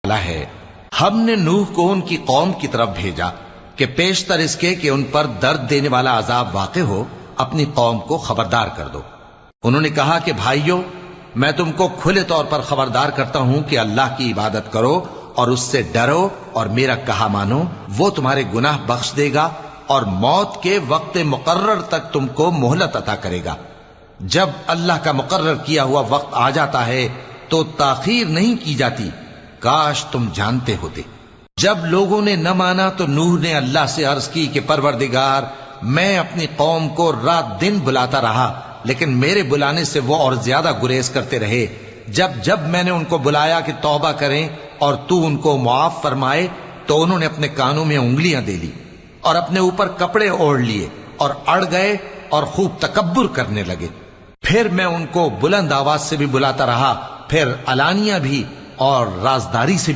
ہے ہم نے نوح کو ان کی قوم کی طرف بھیجا کہ پیشتر اس کے کہ ان پر درد دینے والا عذاب واقع ہو اپنی قوم کو خبردار کر دو۔ انہوں نے کہا کہ بھائیو، میں تم کو کھلے طور پر خبردار کرتا ہوں کہ اللہ کی عبادت کرو اور اس سے ڈرو اور میرا کہا مانو، وہ تمہارے گناہ بخش دے گا اور موت کے وقت مقرر تک تم کو مہلت عطا کرے گا۔ جب اللہ کا مقرر کیا ہوا وقت آ جاتا ہے تو تاخیر نہیں کی جاتی، کاش تم جانتے ہوتے۔ جب لوگوں نے نہ مانا تو نوح نے اللہ سے عرض کی کہ پروردگار، میں اپنی قوم کو رات دن بلاتا رہا لیکن میرے بلانے سے وہ اور زیادہ گریز کرتے رہے۔ جب میں نے ان کو بلایا کہ توبہ کریں اور تو ان کو معاف فرمائے تو انہوں نے اپنے کانوں میں انگلیاں دے لی اور اپنے اوپر کپڑے اوڑھ لیے اور اڑ گئے اور خوب تکبر کرنے لگے۔ پھر میں ان کو بلند آواز سے بھی بلاتا رہا، پھر علانیہ بھی اور رازداری سے بھی